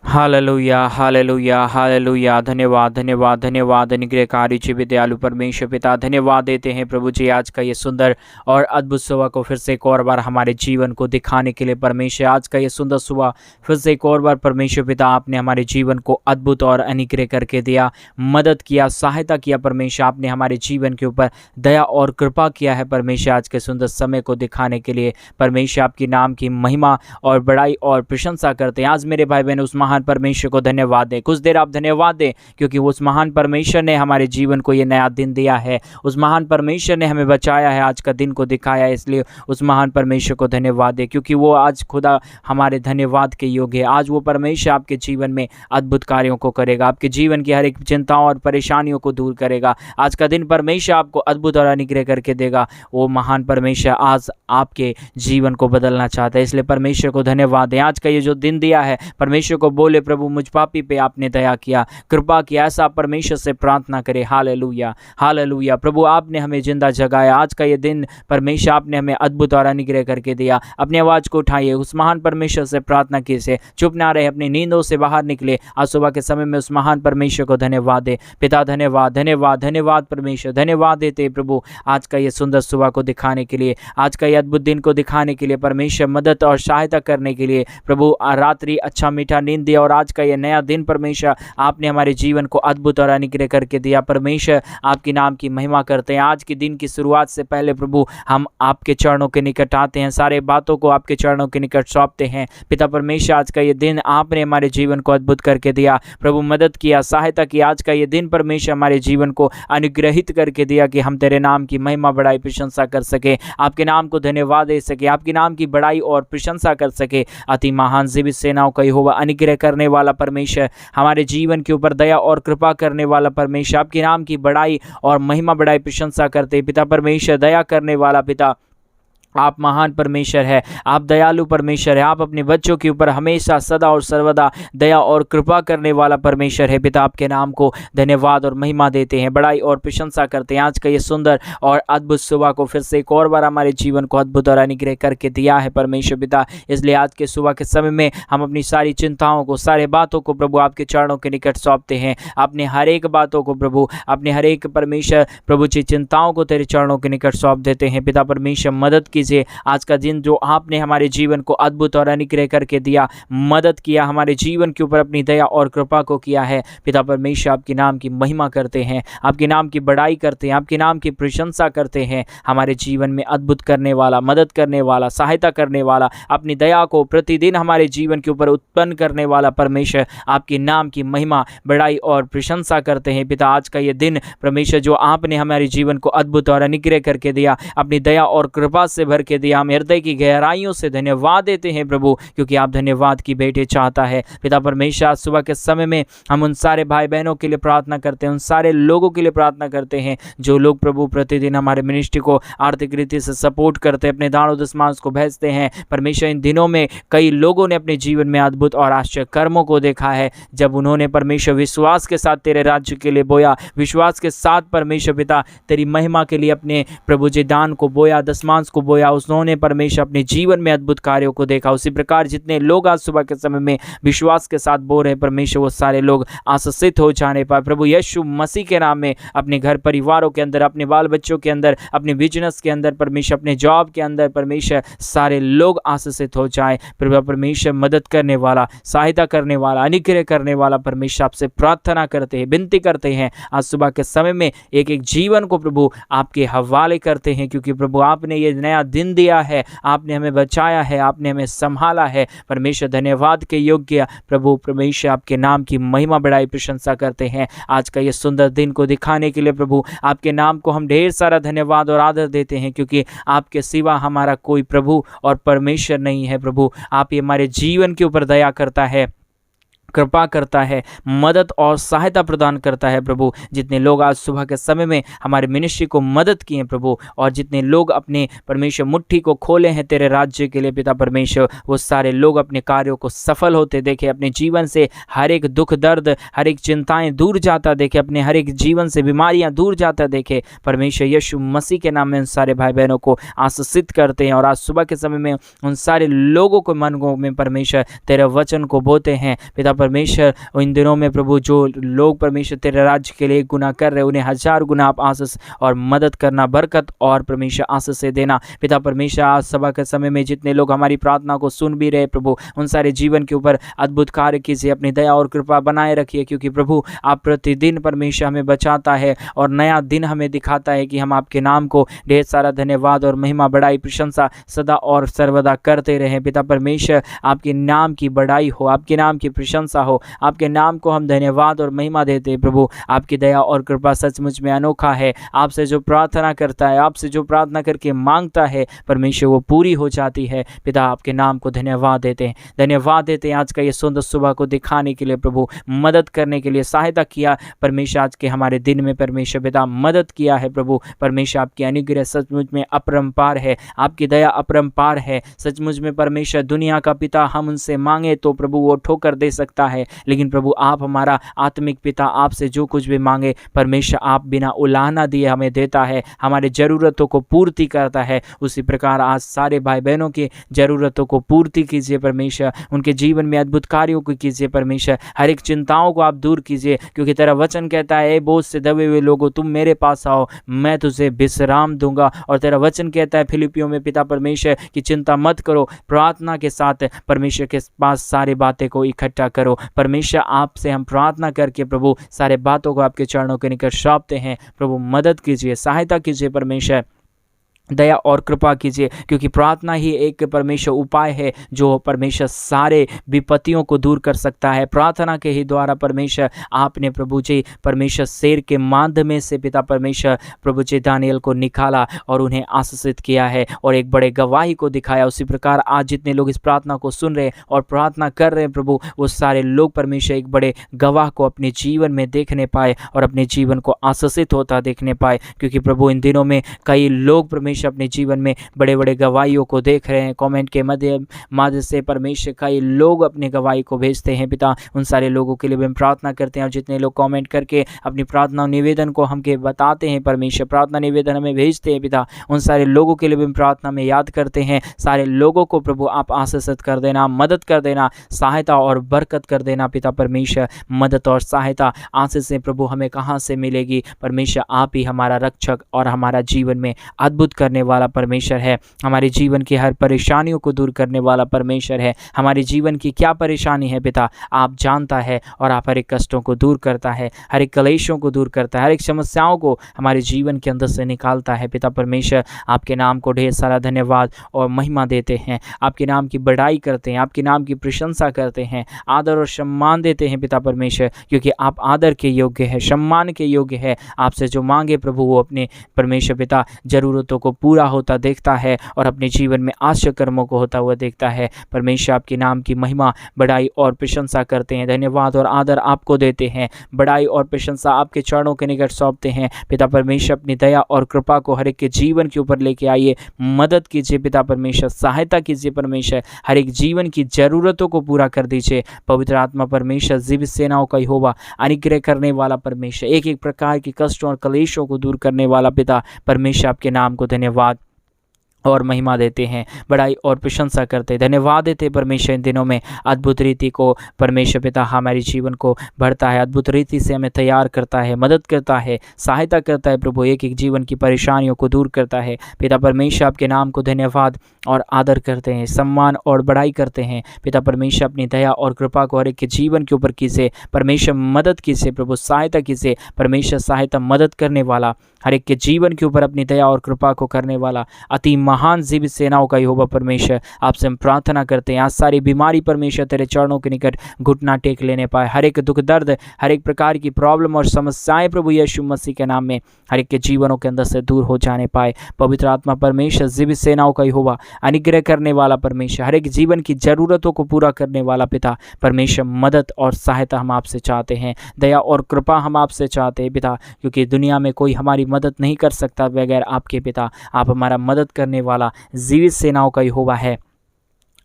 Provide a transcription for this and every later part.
Hallelujah, hallelujah, hallelujah. धन्यवाद, धन्यवाद, धन्यवाद। अनुग्रहकारी जीवित दयालु परमेश्वर पिता, धन्यवाद देते हैं प्रभु जी आज का ये सुंदर और अद्भुत सुबह को फिर से एक और बार हमारे जीवन को दिखाने के लिए परमेश्वर। आज का ये सुंदर सुबह फिर से एक और बार परमेश्वर पिता आपने हमारे जीवन को अद्भुत और अनुग्रह करके दिया, मदद किया, सहायता किया परमेश्वर। आपने हमारे जीवन के ऊपर दया और कृपा किया है परमेश्वर। आज के सुंदर समय को दिखाने के लिए परमेश्वर आपकी नाम की महिमा और बड़ाई और प्रशंसा करते हैं। आज मेरे भाई बहन उस महान परमेश्वर को धन्यवाद दें। कुछ देर आप धन्यवाद दें क्योंकि उस महान परमेश्वर ने हमारे जीवन को ये नया दिन दिया है। उस महान परमेश्वर ने हमें बचाया है, आज का दिन को दिखाया है, इसलिए उस महान परमेश्वर को धन्यवाद दें क्योंकि वो आज खुदा हमारे धन्यवाद के योग्य है। आज वो परमेश्वर आपके जीवन में अद्भुत कार्यों को करेगा, आपके जीवन की हर एक चिंताओं और परेशानियों को दूर करेगा। आज का दिन परमेश्वर आपको अद्भुत और अनुग्रह करके देगा। वो महान परमेश्वर आज आपके जीवन को बदलना चाहता है, इसलिए परमेश्वर को धन्यवाद दें। आज का ये जो दिन दिया है परमेश्वर को बोले प्रभु मुझ पापी पे आपने दया किया, कृपा किया, ऐसा परमेश्वर से प्रार्थना करें। Hallelujah, hallelujah. प्रभु आपने हमें जिंदा जगाया। आज का ये दिन परमेश्वर आपने हमें अद्भुत और अनुग्रह करके दिया। अपनी आवाज़ को उठाइए, उस महान परमेश्वर से प्रार्थना कीजिए, चुप ना रहे, अपनी नींदों से बाहर निकले। आज सुबह के समय में उस महान परमेश्वर को धन्यवाद दे। पिता धन्यवाद, धन्यवाद, धन्यवाद परमेश्वर, धन्यवाद देते प्रभु आज का ये सुंदर सुबह को दिखाने के लिए, आज का ये अद्भुत दिन को दिखाने के लिए परमेश्वर, मदद और सहायता करने के लिए प्रभु। रात्रि अच्छा मीठा नींद दिया और आज का ये नया दिन परमेश्वर आपने हमारे जीवन को अद्भुत और अनुग्रह करके दिया। परमेश्वर आपकी नाम की महिमा करते हैं। आज के दिन की शुरुआत से पहले प्रभु हम आपके चरणों के निकट आते हैं, सारे बातों को आपके चरणों के निकट सौंपते हैं। पिता परमेश्वर आज का ये दिन आपने हमारे जीवन को अद्भुत करके दिया प्रभु, मदद किया, सहायता की। आज का ये दिन परमेश्वर हमारे जीवन को अनुग्रहित करके दिया कि हम तेरे नाम की महिमा बढ़ाई प्रशंसा कर सके, आपके नाम को धन्यवाद दे सके, आपके नाम की बड़ाई और प्रशंसा कर सके। अति महान जीवित सेनाओं का यहोवा, अनुग्रह करने वाला परमेश्वर, हमारे जीवन के ऊपर दया और कृपा करने वाला परमेश्वर, आपके नाम की बड़ाई और महिमा बढ़ाई प्रशंसा करते। पिता परमेश्वर दया करने वाला पिता, आप महान परमेश्वर है, आप दयालु परमेश्वर है, आप अपने बच्चों के ऊपर हमेशा सदा और सर्वदा दया और कृपा करने वाला परमेश्वर है। पिता आपके नाम को धन्यवाद और महिमा देते हैं, बड़ाई और प्रशंसा करते हैं। आज का ये सुंदर और अद्भुत सुबह को फिर से एक और बार हमारे जीवन को अद्भुत और अनुग्रह करके दिया है परमेश्वर पिता। इसलिए आज के सुबह के समय में हम अपनी सारी चिंताओं को, सारे बातों को प्रभु आपके चरणों के निकट सौंपते हैं। अपने हर एक बातों को प्रभु, अपने हर एक परमेश्वर प्रभु की चिंताओं को तेरे चरणों के निकट सौंप देते हैं। पिता परमेश्वर मदद कीजिए। आज का दिन जो आपने हमारे जीवन को अद्भुत और अनुग्रह करके दिया, मदद किया, हमारे जीवन के ऊपर अपनी दया और कृपा को किया है। पिता परमेश्वर आपके नाम की महिमा करते हैं, आपके नाम की बड़ाई करते हैं, आपके नाम की प्रशंसा करते हैं। हमारे जीवन में अद्भुत करने वाला, मदद करने वाला, सहायता करने वाला, अपनी दया को प्रतिदिन हमारे जीवन के ऊपर उत्पन्न करने वाला परमेश्वर, आपके नाम की महिमा, बड़ाई और प्रशंसा करते हैं। पिता आज का ये दिन परमेश्वर जो आपने हमारे जीवन को अद्भुत और अनुग्रह करके दिया, अपनी दया और कृपा से भर के दिया, हम हृदय की गहराइयों से धन्यवाद देते हैं प्रभु, क्योंकि आप धन्यवाद की बेटे चाहता है। पिता परमेश्वर आज सुबह के समय में हम उन सारे भाई बहनों के लिए प्रार्थना करते हैं, उन सारे लोगों के लिए प्रार्थना करते हैं जो लोग प्रभु प्रतिदिन हमारे मिनिस्ट्री को आर्थिक रीति से सपोर्ट करते हैं, अपने दानों दशमांश को भेजते हैं। परमेश्वर इन दिनों में कई लोगों ने अपने जीवन में अद्भुत और आश्चर्य कर्मों को देखा है, जब उन्होंने परमेश्वर विश्वास के साथ तेरे राज्य के लिए बोया, विश्वास के साथ परमेश्वर पिता तेरी महिमा के लिए अपने प्रभु जी दान को बोया, दशमांश को बोया, उन्होंने परमेश्वर अपने जीवन में अद्भुत कार्यों को देखा। उसी प्रकार जितने लोग आज सुबह के समय में विश्वास के साथ बो रहे परमेश्वर, वो सारे लोग आशीषित हो जाने पाए प्रभु यीशु मसीह के नाम में। अपने घर परिवारों के अंदर, अपने बाल बच्चों के अंदर, अपने बिजनेस के अंदर परमेश्वर, अपने जॉब के अंदर परमेश्वर, सारे लोग आशीषित हो जाए प्रभु। परमेश्वर मदद करने वाला, सहायता करने वाला, अनुग्रह करने वाला परमेश्वर आपसे प्रार्थना करते हैं, विनती करते हैं। आज सुबह के समय में एक एक जीवन को प्रभु आपके हवाले करते हैं, क्योंकि प्रभु आपने ये नया दिन दिया है, आपने हमें बचाया है, आपने हमें संभाला है परमेश्वर। धन्यवाद के योग्य प्रभु परमेश्वर आपके नाम की महिमा बढ़ाई प्रशंसा करते हैं। आज का ये सुंदर दिन को दिखाने के लिए प्रभु आपके नाम को हम ढेर सारा धन्यवाद और आदर देते हैं, क्योंकि आपके सिवा हमारा कोई प्रभु और परमेश्वर नहीं है। प्रभु आप ही हमारे जीवन के ऊपर दया करता है, कृपा करता है, मदद और सहायता प्रदान करता है प्रभु। जितने लोग आज सुबह के समय में हमारे मिनिस्ट्री को मदद किए प्रभु, और जितने लोग अपने परमेश्वर मुट्ठी को खोले हैं तेरे राज्य के लिए पिता परमेश्वर, वो सारे लोग अपने कार्यों को सफल होते देखे, अपने जीवन से हर एक दुख दर्द, हर एक चिंताएं दूर जाता देखे, अपने हर एक जीवन से बीमारियां दूर जाता देखे परमेश्वर। यीशु मसीह के नाम में उन सारे भाई बहनों को आशीषित करते हैं, और आज सुबह के समय में उन सारे लोगों को मनों में परमेश्वर तेरे वचन को बोते हैं पिता परमेश्वर इन दिनों में प्रभु जो लोग परमेश्वर तेरे राज्य के लिए गुनाह कर रहे, उन्हें 1000 गुना आप आशीष और मदद करना, बरकत और परमेश्वर आशीष से देना। पिता परमेश्वर आज सभा के समय में जितने लोग हमारी प्रार्थना को सुन भी रहे प्रभु, उन सारे जीवन के ऊपर अद्भुत कार्य कीजिए, अपनी दया और कृपा बनाए रखिए, क्योंकि प्रभु आप प्रतिदिन परमेश्वर हमें बचाता है और नया दिन हमें दिखाता है कि हम आपके नाम को ढेर सारा धन्यवाद और महिमा बड़ाई प्रशंसा सदा और सर्वदा करते रहें। पिता परमेश्वर आपके नाम की बड़ाई हो, आपके नाम की प्रशंसा हो, आपके नाम को हम धन्यवाद और महिमा देते हैं प्रभु। आपकी दया और कृपा सचमुच में अनोखा है। आपसे जो प्रार्थना करता है, आपसे जो प्रार्थना करके मांगता है परमेश्वर वो पूरी हो जाती है। पिता आपके नाम को धन्यवाद देते हैं, धन्यवाद देते हैं आज का ये सुंदर सुबह को दिखाने के लिए प्रभु, मदद करने के लिए, सहायता किया परमेश्वर आज के हमारे दिन में परमेश्वर पिता मदद किया है प्रभु। परमेश्वर आपकी अनुग्रह सचमुच में अपरंपार है, आपकी दया अपरंपार है सचमुच में परमेश्वर। दुनिया का पिता हम उनसे मांगे तो प्रभु वो ठोकर दे सकता है, लेकिन प्रभु आप हमारा आत्मिक पिता, आपसे जो कुछ भी मांगे परमेश्वर आप बिना उलाहना दिए हमें देता है, हमारे ज़रूरतों को पूर्ति करता है। उसी प्रकार आज सारे भाई बहनों की ज़रूरतों को पूर्ति कीजिए परमेश्वर, उनके जीवन में अद्भुत कार्यों को कीजिए परमेश्वर, हर एक चिंताओं को आप दूर कीजिए, क्योंकि तेरा वचन कहता है, ए बोझ से दबे हुए लोगों तुम मेरे पास आओ, मैं तुझे विश्राम दूंगा। और तेरा वचन कहता है फिलिपियों में पिता परमेश्वर की चिंता मत करो, प्रार्थना के साथ परमेश्वर के पास सारी बातें को इकट्ठा करो। परमेश्वर आपसे हम प्रार्थना करके प्रभु सारे बातों को आपके चरणों के निकट सौंपते हैं। प्रभु मदद कीजिए, सहायता कीजिए परमेश्वर, दया और कृपा कीजिए, क्योंकि प्रार्थना ही एक परमेश्वर उपाय है जो परमेश्वर सारे विपत्तियों को दूर कर सकता है। प्रार्थना के ही द्वारा परमेश्वर आपने प्रभु जी परमेश्वर शेर के मांद में से पिता परमेश्वर प्रभु जी दानियल को निकाला और उन्हें आशीषित किया है और एक बड़े गवाही को दिखाया। उसी प्रकार आज जितने लोग इस प्रार्थना को सुन रहे और प्रार्थना कर रहे हैं प्रभु, वो सारे लोग परमेश्वर एक बड़े गवाह को अपने जीवन में देखने पाए और अपने जीवन को आशीषित होता देखने पाए, क्योंकि प्रभु इन दिनों में कई लोग परमेश्वर अपने जीवन में बड़े बड़े गवाहियों को देख रहे हैं। कमेंट के माध्यम से परमेश्वर कई लोग अपने गवाही को भेजते हैं पिता, उन सारे लोगों के लिए भी हम प्रार्थना करते हैं। और जितने लोग कमेंट करके अपनी प्रार्थना निवेदन को हमके बताते हैं परमेश्वर, प्रार्थना निवेदन हमें भेजते हैं पिता, उन सारे लोगों के लिए भी हम प्रार्थना में याद करते हैं। सारे लोगों को प्रभु आप आशीषित कर देना, मदद कर देना, सहायता और बरकत कर देना पिता परमेश्वर। मदद और सहायता आशीष प्रभु हमें कहाँ से मिलेगी परमेश्वर? आप ही हमारा रक्षक और हमारा जीवन में अद्भुत करने वाला परमेश्वर है। हमारे जीवन की हर परेशानियों को दूर करने वाला परमेश्वर है। हमारे जीवन की क्या परेशानी है पिता आप जानता है, और आप हर एक कष्टों को दूर करता है, हर एक कलेशों को दूर करता है, हर एक समस्याओं को हमारे जीवन के अंदर से निकालता है पिता परमेश्वर। आपके नाम को ढेर सारा धन्यवाद और महिमा देते हैं, आपके नाम की बड़ाई करते हैं, आपके नाम की प्रशंसा करते हैं, आदर और सम्मान देते हैं पिता परमेश्वर, क्योंकि आप आदर के योग्य है, सम्मान के योग्य है। आपसे जो मांगे प्रभु वो अपने परमेश्वर पिता जरूरतों को पूरा होता देखता है और अपने जीवन में आश्चर्य कर्मों को होता हुआ देखता है। परमेश्वर आपके नाम की महिमा बड़ाई और प्रशंसा करते हैं, धन्यवाद और आदर आपको देते हैं, बड़ाई और प्रशंसा आपके चरणों के निकट सौंपते हैं पिता परमेश्वर। अपनी दया और कृपा को हर एक के जीवन के ऊपर लेके आइए, मदद कीजिए पिता परमेश्वर, सहायता कीजिए परमेश्वर, हर एक जीवन की जरूरतों को पूरा कर दीजिए। पवित्र आत्मा परमेश्वर जीवित सेनाओं का यहोवा, अनुग्रह करने वाला परमेश्वर, एक एक प्रकार के कष्टों और क्लेशों को दूर करने वाला पिता परमेश्वर, आपके नाम को धन्यवाद और महिमा देते हैं, बड़ाई और प्रशंसा करते हैं, धन्यवाद देते परमेश्वर। इन दिनों में अद्भुत रीति को परमेश्वर पिता हमारे जीवन को बढ़ता है, अद्भुत रीति से हमें तैयार करता है, मदद करता है, सहायता करता है प्रभु, एक एक जीवन की परेशानियों को दूर करता है पिता परमेश्वर। आपके नाम को धन्यवाद और आदर करते हैं, सम्मान और बड़ाई करते हैं पिता परमेश्वर। अपनी दया और कृपा को हर एक के जीवन के ऊपर कीजिए परमेश्वर, मदद कीजिए प्रभु, सहायता कीजिए परमेश्वर, सहायता मदद करने वाला, हर एक के जीवन के ऊपर अपनी दया और कृपा को करने वाला अति महान जीवित सेनाओं का यहोवा परमेश्वर, आपसे हम प्रार्थना करते हैं। आज सारी बीमारी परमेश्वर तेरे चरणों के निकट घुटना टेक लेने पाए, हर एक दुख दर्द, हर एक प्रकार की प्रॉब्लम और समस्याएं प्रभु यीशु मसीह के नाम में हर एक के जीवनों के अंदर से दूर हो जाने पाए। पवित्र आत्मा परमेश्वर जीवित सेनाओं का यहोवा, अनुग्रह करने वाला परमेश्वर, हर एक जीवन की जरूरतों को पूरा करने वाला पिता परमेश्वर, मदद और सहायता हम आपसे चाहते हैं, दया और कृपा हम आपसे चाहते हैं पिता, क्योंकि दुनिया में कोई हमारी मदद नहीं कर सकता बगैर आपके पिता। आप हमारा मदद करने वाला जीवित सेनाओं का यहोवा है।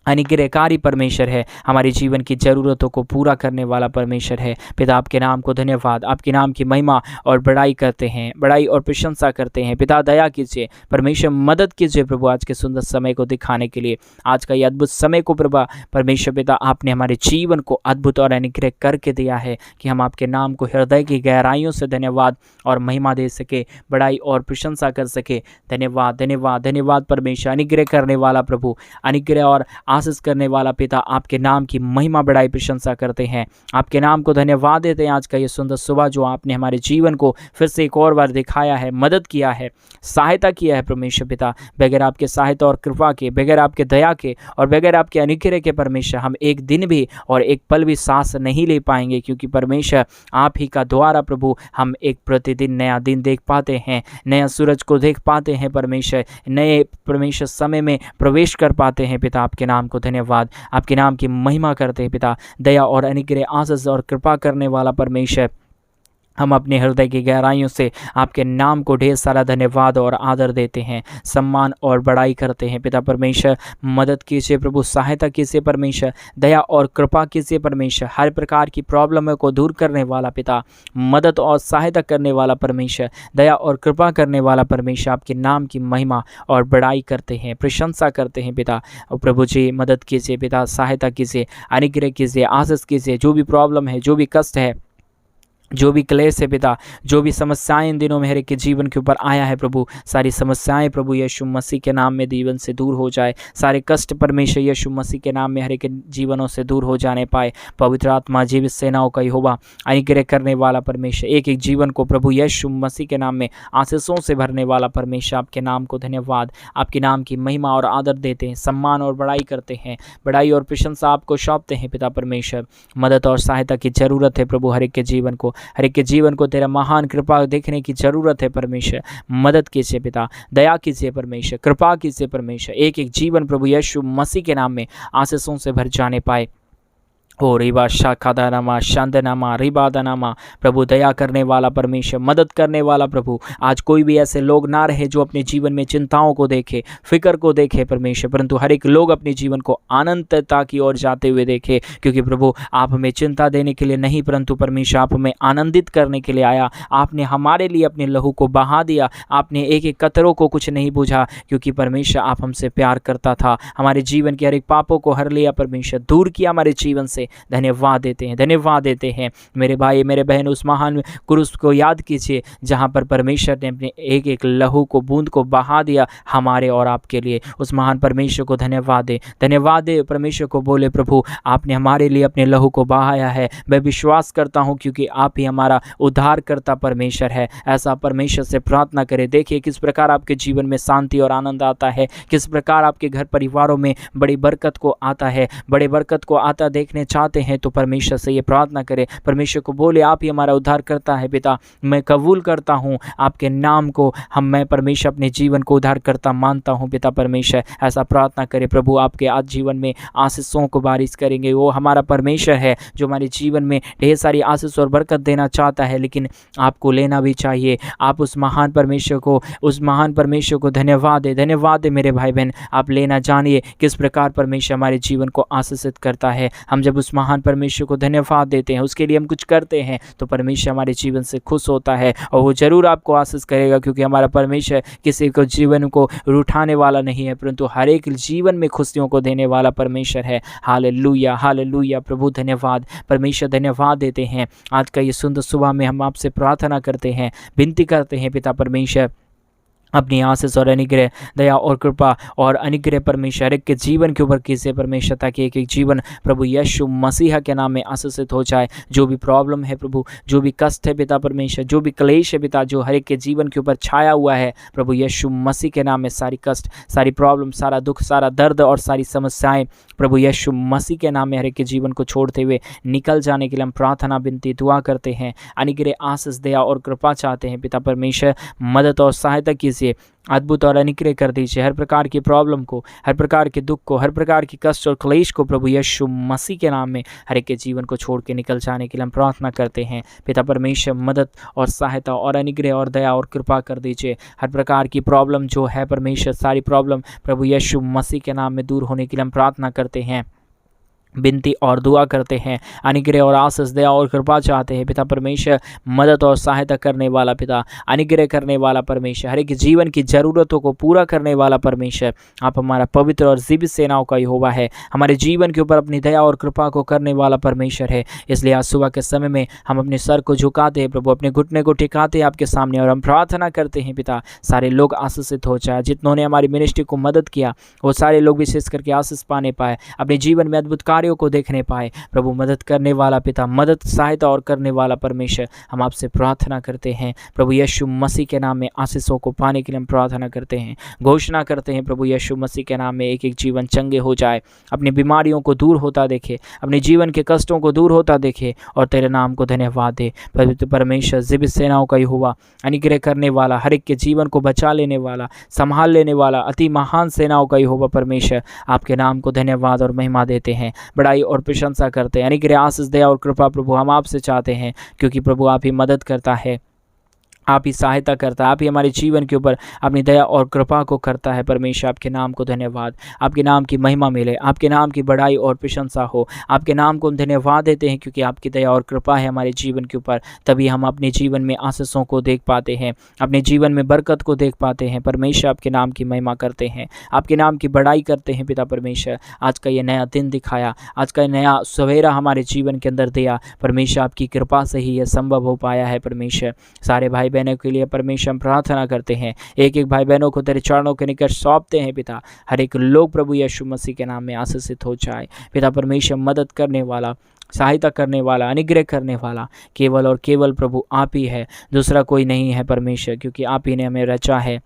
अनुग्रहकारी परमेश्वर है, हमारे जीवन की ज़रूरतों को पूरा करने वाला परमेश्वर है। पिता आपके नाम को धन्यवाद, आपके नाम की महिमा और बड़ाई करते हैं, बड़ाई और प्रशंसा करते हैं। पिता दया कीजिए, परमेश्वर मदद कीजिए प्रभु, आज के सुंदर समय को दिखाने के लिए, आज का ये अद्भुत समय को प्रभु परमेश्वर पिता आपने हमारे जीवन को अद्भुत और अनुग्रह करके दिया है कि हम आपके नाम को हृदय की गहराइयों से धन्यवाद और महिमा दे सके, बड़ाई और प्रशंसा कर सके। धन्यवाद धन्यवाद धन्यवाद परमेश्वर, अनुग्रह करने वाला प्रभु, अनुग्रह और आशीष करने वाला पिता, आपके नाम की महिमा बड़ाई प्रशंसा करते हैं, आपके नाम को धन्यवाद देते हैं। आज का ये सुंदर सुबह जो आपने हमारे जीवन को फिर से एक और बार दिखाया है, मदद किया है, सहायता किया है परमेश्वर पिता, बगैर आपके सहायता और कृपा के, बगैर आपके दया के और बगैर आपके अनुग्रह के परमेश्वर हम एक दिन भी और एक पल भी सांस नहीं ले पाएंगे, क्योंकि परमेश्वर आप ही का द्वारा प्रभु हम एक प्रतिदिन नया दिन देख पाते हैं, नया सूरज को देख पाते हैं परमेश्वर, नए परमेश्वर समय में प्रवेश कर पाते हैं। पिता आपके नाम को धन्यवाद, आपके नाम की महिमा करते हैं पिता, दया और अनुग्रह आशीष और कृपा करने वाला परमेश्वर, हम अपने हृदय की गहराइयों से आपके नाम को ढेर सारा धन्यवाद और आदर देते हैं, सम्मान और बड़ाई करते हैं। पिता परमेश्वर मदद कीजिए प्रभु, सहायता कीजिए परमेश्वर, दया और कृपा कीजिए परमेश्वर, हर प्रकार की प्रॉब्लम को दूर करने वाला पिता, मदद और सहायता करने वाला परमेश्वर, दया और कृपा करने वाला परमेश्वर, आपके नाम की महिमा और बड़ाई करते हैं, प्रशंसा करते हैं पिता। और प्रभु जी मदद कीजिए पिता, सहायता कीजिए, अनुग्रह कीजिए, आशीष कीजिए, जो भी प्रॉब्लम है, जो भी कष्ट है, जो भी क्लेश है पिता, जो भी समस्याएं इन दिनों में हर एक के जीवन के ऊपर आया है प्रभु, सारी समस्याएं प्रभु यीशु मसीह के नाम में जीवन से दूर हो जाए, सारे कष्ट परमेश्वर यीशु मसीह के नाम में हर एक के जीवनों से दूर हो जाने पाए। पवित्र आत्मा जीवित सेनाओं का यहोवा, अनुग्रह करने वाला परमेश्वर, एक एक जीवन को प्रभु यीशु मसीह के नाम में आशीषों से भरने वाला परमेश्वर, आपके नाम को धन्यवाद, आपके नाम की महिमा और आदर देते हैं, सम्मान और बड़ाई करते हैं, बड़ाई और प्रशंसा आपको सौंपते हैं। पिता परमेश्वर मदद और सहायता की जरूरत है प्रभु, हर एक के जीवन को, हर एक के जीवन को तेरा महान कृपा देखने की जरूरत है परमेश्वर। मदद कीजिए पिता, दया कीजिए परमेश्वर, कृपा कीजिए परमेश्वर, एक एक जीवन प्रभु यीशु मसीह के नाम में आशीषों से भर जाने पाए। ओ रिबा शाखादानामा शांदनामा रिबादानामा, प्रभु दया करने वाला परमेश्वर, मदद करने वाला प्रभु, आज कोई भी ऐसे लोग ना रहे जो अपने जीवन में चिंताओं को देखे, फिक्र को देखे परमेश्वर, परंतु हर एक लोग अपने जीवन को आनंदता की ओर जाते हुए देखे, क्योंकि प्रभु आप हमें चिंता देने के लिए नहीं, परंतु परमेश्वर आप हमें आनंदित करने के लिए आया। आपने हमारे लिए अपने लहू को बहा दिया, आपने एक एक कतरों को कुछ नहीं बुझा, क्योंकि परमेश्वर आप हमसे प्यार करता था, हमारे जीवन के हर एक पापों को हर लिया परमेश्वर, दूर किया हमारे जीवन से। धन्यवाद देते हैं, धन्यवाद देते हैं। मेरे भाई मेरे बहन, उस महान क्रूस को याद कीजिए जहाँ पर परमेश्वर ने अपने एक एक लहू को, बूंद को बहा दिया हमारे और आपके लिए। उस महान परमेश्वर को धन्यवाद दे, धन्यवाद दे परमेश्वर को, बोले प्रभु आपने हमारे लिए अपने लहू को बहाया है। मैं विश्वास करता हूँ क्योंकि आप ही हमारा उद्धारकर्ता परमेश्वर है। ऐसा परमेश्वर से प्रार्थना करें। देखिए किस प्रकार आपके जीवन में शांति और आनंद आता है, किस प्रकार आपके घर परिवारों में बड़ी बरकत को आता है, बड़े बरकत को आता देखने चाहते हैं तो परमेश्वर से ये प्रार्थना करें। परमेश्वर को बोले आप ही हमारा उद्धार करता है पिता, मैं कबूल करता हूँ आपके नाम को, मैं परमेश्वर अपने जीवन को उद्धार करता मानता हूँ पिता परमेश्वर। ऐसा प्रार्थना करें। प्रभु आपके आज जीवन में आशीषों को बारिश करेंगे। वो हमारा परमेश्वर है जो हमारे जीवन में ढेर सारी आशीष और बरकत देना चाहता है, लेकिन आपको लेना भी चाहिए। आप उस महान परमेश्वर को धन्यवाद दे, धन्यवाद दे मेरे भाई बहन। आप लेना जानिए किस प्रकार परमेश्वर हमारे जीवन को आशीषित करता है। हम जब उस महान परमेश्वर को धन्यवाद देते हैं, उसके लिए हम कुछ करते हैं, तो परमेश्वर हमारे जीवन से खुश होता है और वो जरूर आपको आशीष करेगा, क्योंकि हमारा परमेश्वर किसी को जीवन को रूठाने वाला नहीं है, परंतु हर एक जीवन में खुशियों को देने वाला परमेश्वर है। Hallelujah, hallelujah. प्रभु धन्यवाद, परमेश्वर धन्यवाद देते हैं। आज का ये सुंदर सुबह में हम आपसे प्रार्थना करते हैं, विनती करते हैं पिता परमेश्वर, अपनी आशीष और अनुग्रह, दया और कृपा और अनुग्रह परमेश्वर एक के जीवन के ऊपर कीजिए परमेश्वर, ताकि एक एक जीवन प्रभु यीशु मसीह के नाम में आशीषित हो जाए। जो भी प्रॉब्लम है प्रभु, जो भी कष्ट है पिता परमेश्वर, जो भी क्लेश है पिता, जो हर एक के जीवन के ऊपर छाया हुआ है प्रभु यीशु मसीह के नाम में, सारी कष्ट, सारी प्रॉब्लम, सारा दुख, सारा दर्द और सारी समस्याएं प्रभु यीशु मसीह के नाम में हर एक के जीवन को छोड़ते हुए निकल जाने के लिए हम प्रार्थना, विनती, दुआ करते हैं। अनुग्रह, आशीष, दया और कृपा चाहते हैं पिता परमेश्वर। मदद और सहायता कीजिए दीजिए, अद्भुत और अनुग्रह कर दीजिए। हर प्रकार की प्रॉब्लम को, हर प्रकार के दुख को, हर प्रकार की कष्ट और क्लेश को प्रभु यीशु मसीह के नाम में हर एक के जीवन को छोड़ के निकल जाने के लिए हम प्रार्थना करते हैं। पिता परमेश्वर, मदद और सहायता और अनुग्रह और दया और कृपा कर दीजिए। हर प्रकार की प्रॉब्लम जो है परमेश्वर, सारी प्रॉब्लम प्रभु यीशु मसीह के नाम में दूर होने के लिए हम प्रार्थना करते हैं, विनती और दुआ करते हैं। अनुग्रह और आशीष, दया और कृपा चाहते हैं। पिता परमेश्वर, मदद और सहायता करने वाला पिता, अनुग्रह करने वाला परमेश्वर, हर एक जीवन की ज़रूरतों को पूरा करने वाला परमेश्वर, आप हमारा पवित्र और जीवित सेनाओं का यहोवा है। हमारे जीवन के ऊपर अपनी दया और कृपा को करने वाला परमेश्वर है। इसलिए आज सुबह के समय में हम अपने सर को झुकाते हैं प्रभु, अपने घुटने को टिकाते हैं आपके सामने, और हम प्रार्थना करते हैं पिता, सारे लोग आशीषित हो जाए। जितनों ने हमारी मिनिस्ट्री को मदद किया वो सारे लोग विशेष करके आशीष पाने पाए, अपने जीवन में अद्भुत को देखने पाए। प्रभु, मदद करने वाला पिता, मदद सहायता और करने वाला परमेश्वर, हम आपसे प्रार्थना करते हैं प्रभु यीशु मसीह के नाम में आशीषों को पाने के लिए हम प्रार्थना करते हैं। घोषणा करते हैं प्रभु यीशु मसीह के नाम में एक एक जीवन चंगे हो जाए, अपनी बीमारियों को दूर होता देखे, अपने जीवन के कष्टों को दूर होता देखे, और तेरे नाम को धन्यवाद दे। पवित्र परमेश्वर, जीवित सेनाओं का यहोवा, अनुग्रह करने वाला, हर एक के जीवन को बचा लेने वाला, संभाल लेने वाला, अति महान सेनाओं का यहोवा परमेश्वर, आपके नाम को धन्यवाद और महिमा देते हैं, बड़ाई और प्रशंसा करते हैं। अनुग्रह, आशीष, दया और कृपा प्रभु हम आपसे चाहते हैं, क्योंकि प्रभु आप ही मदद करता है, आप ही सहायता करता है, आप ही हमारे जीवन के ऊपर अपनी दया और कृपा को करता है। परमेश्वर, आपके नाम को धन्यवाद, आपके नाम की महिमा मिले, आपके नाम की बड़ाई और प्रशंसा हो। आपके नाम को हम धन्यवाद देते हैं, क्योंकि आपकी दया और कृपा है हमारे जीवन के ऊपर, तभी हम अपने जीवन में आशीषों को देख पाते हैं, अपने जीवन में बरकत को देख पाते हैं। परमेश्वर, आपके नाम की महिमा करते हैं, आपके नाम की बड़ाई करते हैं। पिता परमेश्वर, आज का ये नया दिन दिखाया, आज का नया सवेरा हमारे जीवन के अंदर दिया, परमेश्वर आपकी कृपा से ही यह संभव हो पाया है। परमेश्वर, सारे भाई बहनों के लिए परमेश्वर हम प्रार्थना करते हैं, एक एक भाई बहनों को तेरे चरणों के निकट सौंपते हैं पिता, हर एक लोग प्रभु यीशु मसीह के नाम में आशीषित हो जाए। पिता परमेश्वर, मदद करने वाला, सहायता करने वाला, अनुग्रह करने वाला केवल और केवल प्रभु आप ही है, दूसरा कोई नहीं है परमेश्वर, क्योंकि आप ही ने हमें रचा है,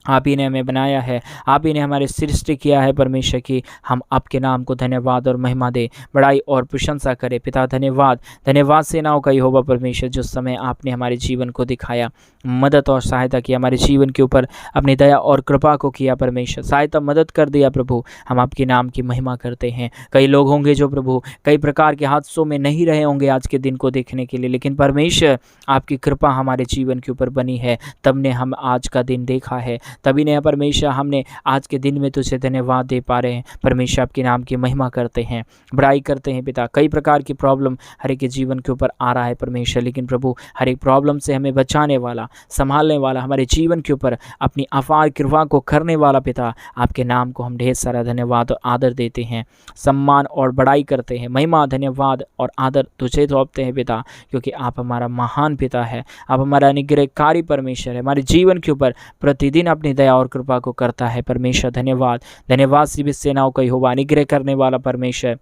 आप ही ने हमें बनाया है, आप ही ने हमारे सृष्टि किया है परमेश्वर की। हम आपके नाम को धन्यवाद और महिमा दे, बड़ाई और प्रशंसा करें पिता। धन्यवाद, धन्यवाद सेनाओं का यहोवा परमेश्वर, जो समय आपने हमारे जीवन को दिखाया, मदद और सहायता की, हमारे जीवन के ऊपर अपनी दया और कृपा को किया परमेश्वर, सहायता मदद कर दिया प्रभु। हम आपके नाम की महिमा करते हैं। कई लोग होंगे जो प्रभु कई प्रकार के हादसों में नहीं रहे होंगे आज के दिन को देखने के लिए, लेकिन परमेश्वर आपकी कृपा हमारे जीवन के ऊपर बनी है, तब ने हम आज का दिन देखा है, तभी ने परमेश्वर हमने आज के दिन में तुझे धन्यवाद दे पा रहे हैं। परमेश्वर, आपके नाम की महिमा करते हैं, बड़ाई करते हैं पिता। कई प्रकार की प्रॉब्लम हर एक के जीवन के ऊपर आ रहा है परमेश्वर, लेकिन प्रभु हर एक प्रॉब्लम से हमें बचाने वाला, संभालने वाला, हमारे जीवन के ऊपर अपनी अपार कृपा को करने वाला पिता, आपके नाम को हम ढेर सारा धन्यवाद और आदर देते हैं, सम्मान और बड़ाई करते हैं। महिमा, धन्यवाद और आदर तुझे सौंपते हैं पिता, क्योंकि आप हमारा महान पिता है, आप हमारा अनुग्रहकारी परमेश्वर है, हमारे जीवन के ऊपर प्रतिदिन अपनी दया और कृपा को करता है परमेश्वर। धन्यवाद, धन्यवाद जीवित सेनाओं का यहोवा, अनुग्रह करने वाला परमेश्वर,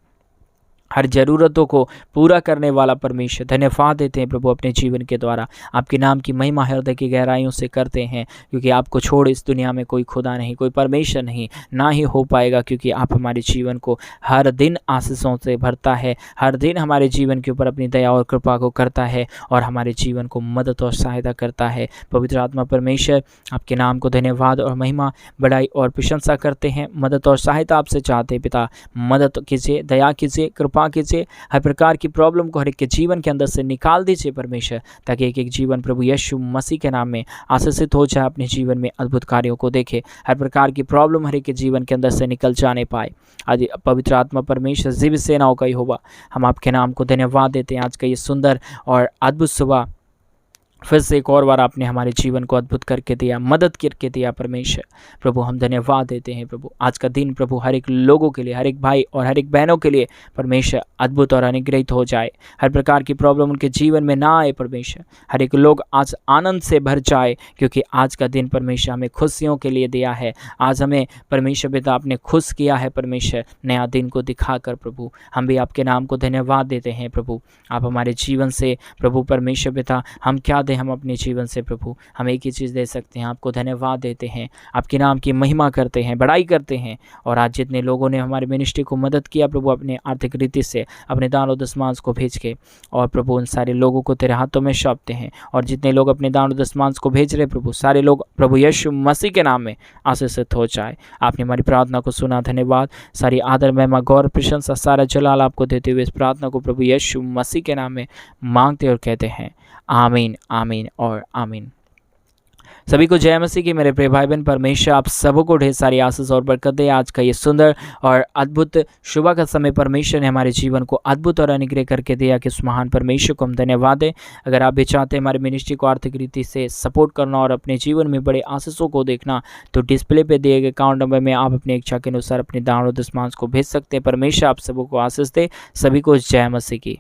हर ज़रूरतों को पूरा करने वाला परमेश्वर, धन्यवाद देते हैं प्रभु अपने जीवन के द्वारा। आपके नाम की महिमा हृदय की गहराइयों से करते हैं, क्योंकि आपको छोड़ इस दुनिया में कोई खुदा नहीं, कोई परमेश्वर नहीं, ना ही हो पाएगा, क्योंकि आप हमारे जीवन को हर दिन आशीषों से भरता है, हर दिन हमारे जीवन के ऊपर अपनी दया और कृपा को करता है, और हमारे जीवन को मदद और सहायता करता है। पवित्र आत्मा परमेश्वर, आपके नाम को धन्यवाद और महिमा, बड़ाई और प्रशंसा करते हैं। मदद और सहायता आपसे चाहते हैं पिता, मदद कीजिए, दया कीजिए, कृपा कीजिए, हर प्रकार की प्रॉब्लम को हर एक के जीवन के अंदर से निकाल दीजिए परमेश्वर, ताकि एक एक जीवन प्रभु यीशु मसीह के नाम में आशीषित हो जाए, अपने जीवन में अद्भुत कार्यों को देखे, हर प्रकार की प्रॉब्लम हर एक के जीवन के अंदर से निकल जाने पाए। आज पवित्र आत्मा परमेश्वर, जीवित सेनाओं का यहोवा, हम आपके नाम को धन्यवाद देते हैं। आज का ये सुंदर और अद्भुत सुबह फिर से एक और बार आपने हमारे जीवन को अद्भुत करके दिया, मदद करके दिया परमेश्वर। प्रभु, हम धन्यवाद देते हैं प्रभु। आज का दिन प्रभु हर एक लोगों के लिए, हर एक भाई और हर एक बहनों के लिए परमेश्वर अद्भुत और अनुग्रहित हो जाए, हर प्रकार की प्रॉब्लम उनके जीवन में ना आए परमेश्वर, हर एक लोग आज आनंद से भर जाए, क्योंकि आज का दिन परमेश्वर हमें खुशियों के लिए दिया है। आज हमें परमेश्वर पिता आपने खुश किया है परमेश्वर, नया दिन को दिखाकर प्रभु। हम भी आपके नाम को धन्यवाद देते हैं प्रभु। आप हमारे जीवन से प्रभु परमेश्वर पिता हम क्या दें हम अपने जीवन से प्रभु। हम एक ही चीज़ दे सकते हैं, आपको धन्यवाद देते हैं, आपके नाम की महिमा करते हैं, बड़ाई करते हैं। और आज जितने लोगों ने हमारे मिनिस्ट्री को मदद किया प्रभु, अपने आर्थिक रीति से अपने दान और दशमांश को भेज के, और प्रभु उन सारे लोगों को तेरे हाथों में सौंपते हैं। और जितने लोग अपने दान और दशमांश को भेज रहे प्रभु, सारे लोग प्रभु यीशु मसीह के नाम में आशीषित हो जाए। आपने हमारी प्रार्थना को सुना, धन्यवाद। सारी आदर महिमा गौर प्रशंसा सारा जलाल आपको देते हुए इस प्रार्थना को प्रभु यीशु मसीह के नाम में मांगते और कहते हैं आमीन, आमीन और आमीन। सभी को जय मसीह की। मेरे प्रिय भाई बहन, परमेश्वर आप सबों को ढेर सारी आशीष और बरकत दे। आज का ये सुंदर और अद्भुत सुबह का समय परमेश्वर ने हमारे जीवन को अद्भुत और अनुग्रह करके दिया कि उस महान परमेश्वर को हम धन्यवाद दें। अगर आप भी चाहते हैं हमारे मिनिस्ट्री को आर्थिक रीति से सपोर्ट करना और अपने जीवन में बड़े आशीषों को देखना, तो डिस्प्ले पे दिए गए अकाउंट नंबर में आप अपनी इच्छा के अनुसार अपने दान और दशमांश को भेज सकते हैं। परमेश्वर आप सबों को आशीष दे। सभी को जय मसीह की।